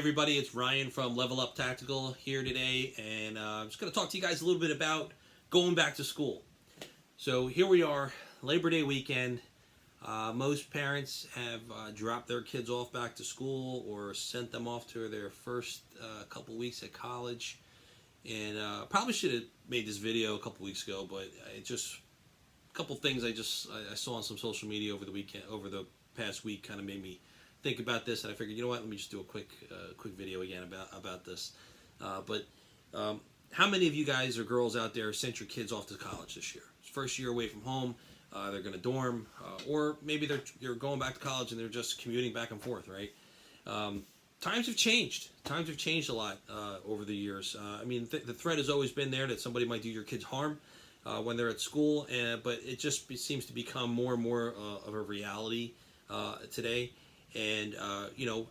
everybody, it's Ryan from Level Up Tactical here today, and I'm just going to talk to you guys a little bit about going back to school. So here we are, Labor Day weekend. Most parents have dropped their kids off back to school or sent them off to their first couple weeks at college. And probably should have made this video a couple weeks ago, but it just a couple things I saw on some social media over the past week kind of made me think about this, and I figured, you know what, let me just do a quick video again about this. But how many of you guys or girls out there sent your kids off to college this year? First year away from home, they're going to dorm, or maybe they're going back to college and they're just commuting back and forth, right? Times have changed. Times have changed a lot over the years. I mean, the threat has always been there that somebody might do your kids harm when they're at school, but it just seems to become more and more of a reality today. And you know,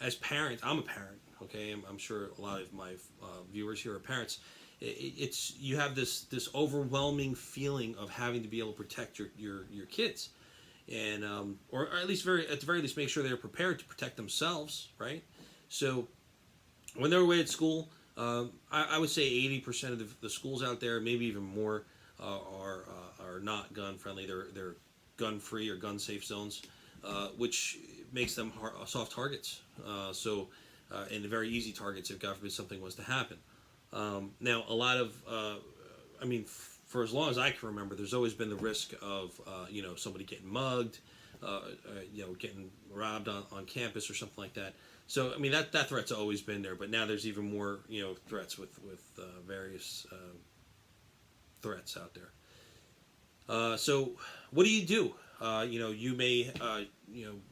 as parents, I'm a parent. Okay, I'm sure a lot of my viewers here are parents. It's you have this overwhelming feeling of having to be able to protect your kids, and or at least at the very least make sure they're prepared to protect themselves, right? So when they're away at school, I would say 80% of the schools out there, maybe even more, are not gun friendly. They're gun free or gun safe zones. Which makes them soft targets. And very easy targets if God forbid something was to happen. Now, a lot of, I mean, for as long as I can remember, there's always been the risk of, somebody getting mugged, getting robbed on campus or something like that. So, I mean, that threat's always been there, but now there's even more, threats with various threats out there. So, what do? You may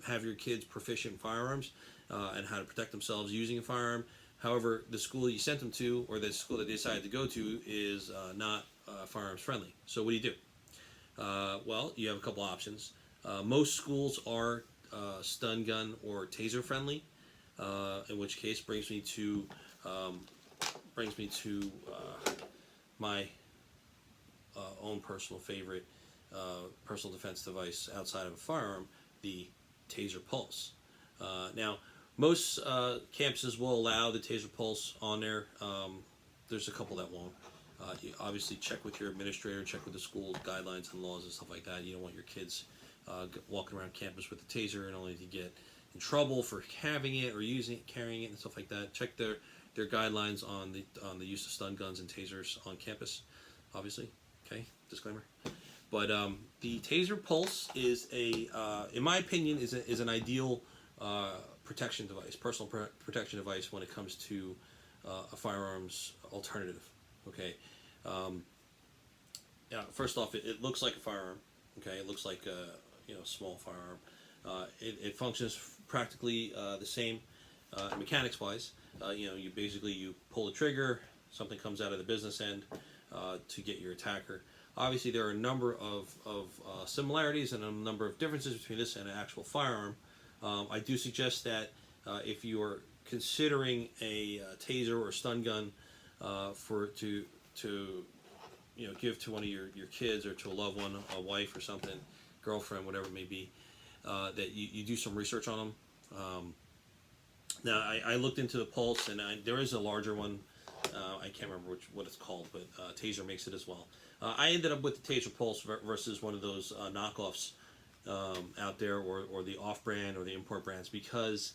have your kids proficient in firearms and how to protect themselves using a firearm. However, the school you sent them to or the school that they decided to go to is not firearms friendly. So what do? Well, you have a couple options. Most schools are stun gun or taser friendly, in which case brings me to my own personal favorite personal defense device outside of a firearm, the Taser Pulse. Now, most campuses will allow the Taser Pulse on there. There's a couple that won't. You obviously check with your administrator, check with the school guidelines and laws and stuff like that. You don't want your kids walking around campus with a taser and only to get in trouble for having it or using it, carrying it, and stuff like that. Check their guidelines on the use of stun guns and tasers on campus, obviously. Okay, disclaimer. But the Taser Pulse is in my opinion, is an ideal protection device, personal protection device when it comes to a firearms alternative. Okay. First off, it looks like a firearm. Okay, it looks like a small firearm. It functions practically the same mechanics wise. You pull the trigger, something comes out of the business end to get your attacker. Obviously, there are a number of similarities and a number of differences between this and an actual firearm. I do suggest that if you are considering a taser or a stun gun to give to one of your kids or to a loved one, a wife or something, girlfriend, whatever it may be, that you do some research on them. Now, I looked into the Pulse, and there is a larger one. I can't remember what it's called, but Taser makes it as well. I ended up with the Taser Pulse versus one of those knockoffs out there, or the off-brand or the import brands, because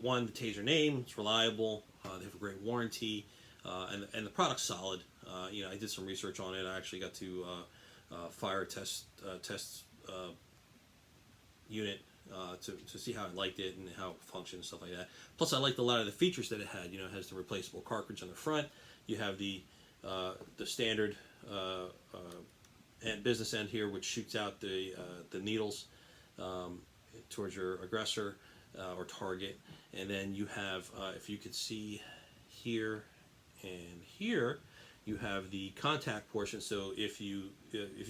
one, the Taser name, it's reliable, they have a great warranty, and the product's solid. I did some research on it. I actually got to fire test unit to see how I liked it and how it functioned and stuff like that. Plus, I liked a lot of the features that it had. It has the replaceable cartridge on the front. You have the standard and business end here, which shoots out the needles towards your aggressor or target, and then you have, if you could see here and here, you have the contact portion. So if you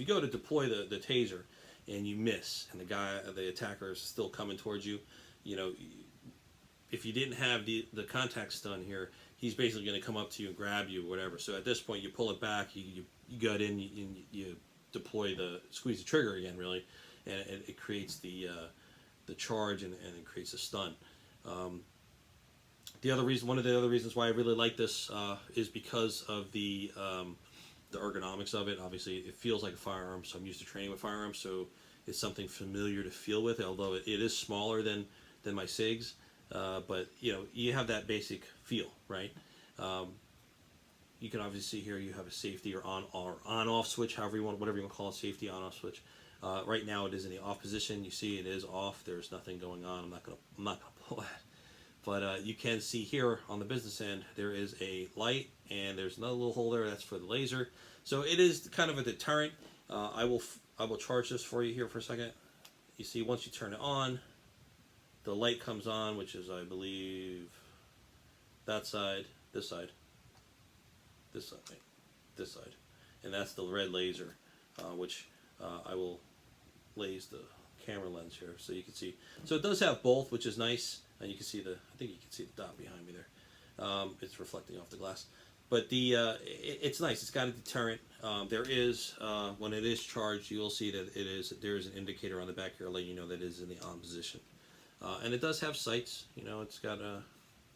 go to deploy the taser and you miss, and the attacker is still coming towards you, if you didn't have the contact stun here, he's basically going to come up to you and grab you or whatever. So at this point, you pull it back, you gut in, you deploy squeeze the trigger again, and it creates the charge and it creates a stun. One of the other reasons why I really like this is because of the ergonomics of it. Obviously, it feels like a firearm, so I'm used to training with firearms, so it's something familiar to feel with. Although it is smaller than my SIGs, but you have that basic feel, right? You can obviously see here you have a safety or on off switch, however you want, whatever you want to call it, safety on off switch. Right now it is in the off position. You see it is off. There's nothing going on. I'm not gonna pull that. But you can see here on the business end there is a light and there's another little hole there. That's for the laser. So it is kind of a deterrent. I will charge this for you here for a second. You see, once you turn it on, the light comes on, which is, I believe, that side, this side, this side, this side, and that's the red laser, which I will laze the camera lens here so you can see. So it does have both, which is nice, and you can see I think you can see the dot behind me there. It's reflecting off the glass, but it's nice. It's got a deterrent. There is when it is charged, you will see that there is an indicator on the back here letting you know that it is in the on position, and it does have sights. It's got a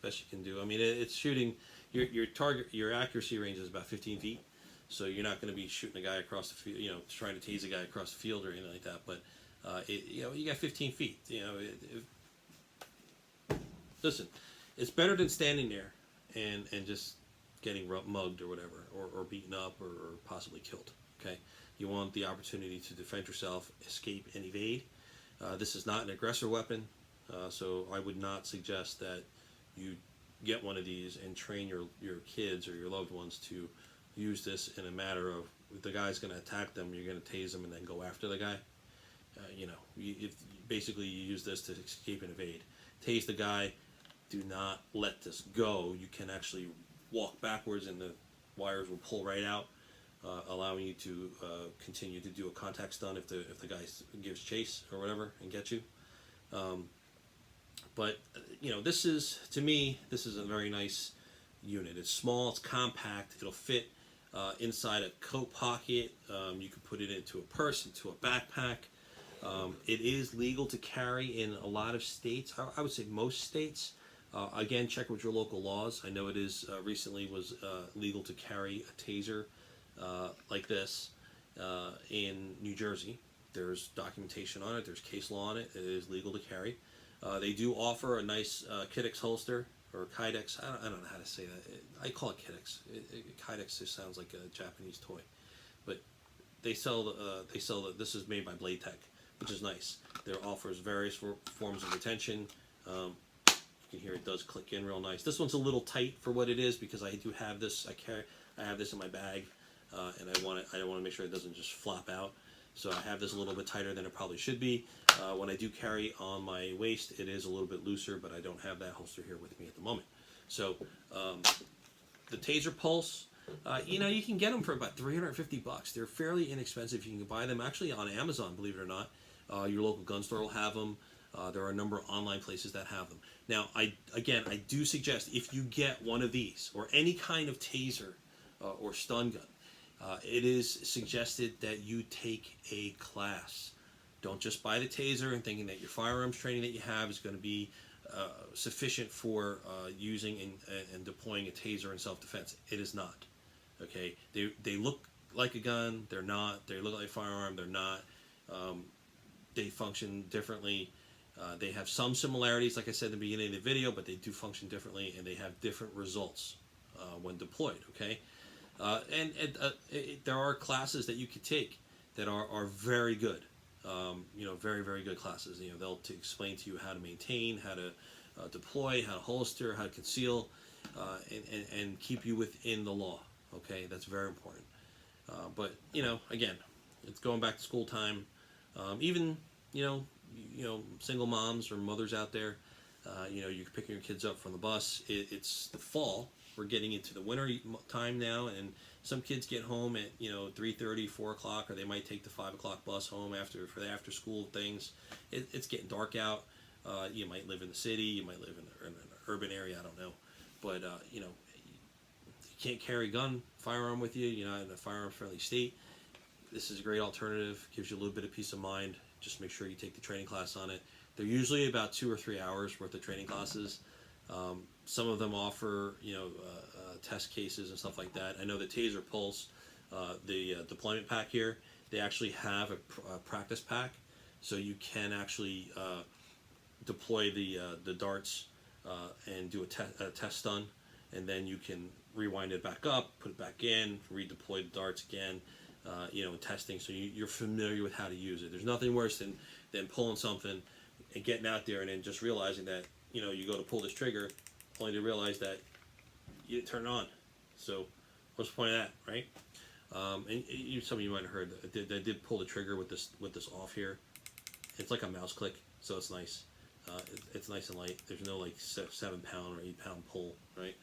best you can do. I mean, it's shooting your accuracy range is about 15 feet. So you're not going to be shooting a guy across the field, trying to tase a guy across the field or anything like that. But you got 15 feet. Listen, it's better than standing there and just getting mugged or whatever, or beaten up or possibly killed. Okay, you want the opportunity to defend yourself, escape, and evade. This is not an aggressor weapon, so I would not suggest that you get one of these and train your kids or your loved ones to use this in a matter of, if the guy's going to attack them, you're going to tase them and then go after the guy. Basically you use this to escape and evade. Tase the guy. Do not let this go. You can actually walk backwards and the wires will pull right out, allowing you to continue to do a contact stun if the guy gives chase or whatever and get you. But this is, to me, this is a very nice unit. It's small, it's compact, it'll fit inside a coat pocket. You can put it into a purse, into a backpack. It is legal to carry in a lot of states. I would say most states. Again, check with your local laws. I know it is recently was legal to carry a taser like this in New Jersey. There's documentation on it. There's case law on it. It is legal to carry. They do offer a nice Kydex holster, or Kydex. I don't know how to say that. I call it Kydex. Kydex just sounds like a Japanese toy, but they sell that this is made by Blade Tech, which is nice. There offers various forms of retention. You can hear it does click in real nice. This one's a little tight for what it is because I do have this. I have this in my bag, and I want to make sure it doesn't just flop out. So I have this a little bit tighter than it probably should be. When I do carry on my waist, it is a little bit looser, but I don't have that holster here with me at the moment. So the Taser Pulse, you can get them for about $350. They're fairly inexpensive. You can buy them actually on Amazon, believe it or not. Your local gun store will have them. There are a number of online places that have them. Now, I do suggest if you get one of these or any kind of taser or stun gun, it is suggested that you take a class. Don't just buy the taser and thinking that your firearms training that you have is going to be sufficient for using and deploying a taser in self-defense. It is not. Okay, they look like a gun. They're not. They look like a firearm. They're not. They function differently. They have some similarities, like I said in the beginning of the video, but they do function differently, and they have different results when deployed. Okay, there are classes that you could take that are very good. Very, very good classes. They'll explain to you how to maintain, how to deploy, how to holster, how to conceal, and keep you within the law. Okay, that's very important. But again, it's going back to school time. Even single moms or mothers out there, you're picking your kids up from the bus. It's the fall. We're getting into the winter time now, and some kids get home at 3:30, 4 o'clock, or they might take the 5 o'clock bus home for the after school things. It's getting dark out. You might live in the city. You might live in an urban area. I don't know, but you can't carry a firearm with you. You're not in a firearm-friendly state. This is a great alternative. Gives you a little bit of peace of mind. Just make sure you take the training class on it. They're usually about 2 or 3 hours worth of training classes. Some of them offer, test cases and stuff like that. I know the Taser Pulse, the deployment pack here, they actually have a practice pack, so you can actually deploy the darts and do a test stun, and then you can rewind it back up, put it back in, redeploy the darts again, testing, so you're familiar with how to use it. There's nothing worse than pulling something and getting out there and then just realizing that, you go to pull this trigger, only to realize that you didn't turn it on. So what's the point of that, right? And some of you might have heard that I did pull the trigger with this off here. It's like a mouse click, so it's nice. It's nice and light. There's no like 7-pound or 8-pound pull, right?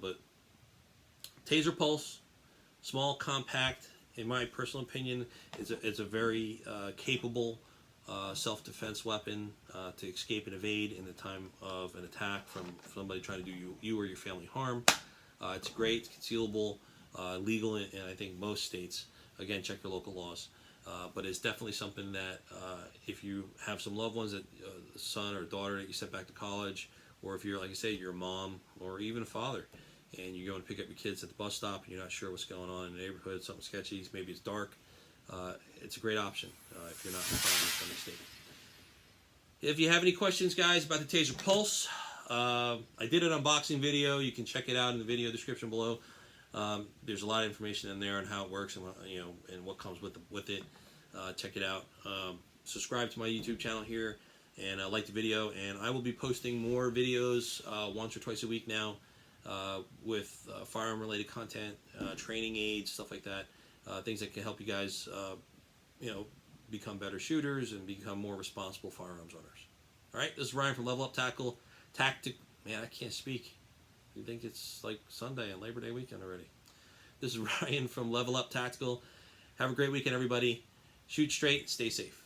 But Taser Pulse, small, compact. In my personal opinion, it's a very capable self-defense weapon to escape and evade in the time of an attack from somebody trying to do you or your family harm. It's great, it's concealable, legal in I think most states. Again, check your local laws. But it's definitely something that if you have some loved ones, that son or daughter that you sent back to college, or if you're, like I say, your mom or even a father, and you're going to pick up your kids at the bus stop and you're not sure what's going on in the neighborhood, something sketchy, maybe it's dark, it's a great option if you're not from the state. If you have any questions, guys, about the Taser Pulse, I did an unboxing video. You can check it out in the video description below. There's a lot of information in there on how it works and what comes with it. Check it out. Subscribe to my YouTube channel here, and like the video. And I will be posting more videos once or twice a week now with firearm-related content, training aids, stuff like that. Things that can help you guys, become better shooters and become more responsible firearms owners. All right, this is Ryan from Level Up Tactic. Man, I can't speak. You think it's like Sunday and Labor Day weekend already. This is Ryan from Level Up Tactical. Have a great weekend, everybody. Shoot straight, stay safe.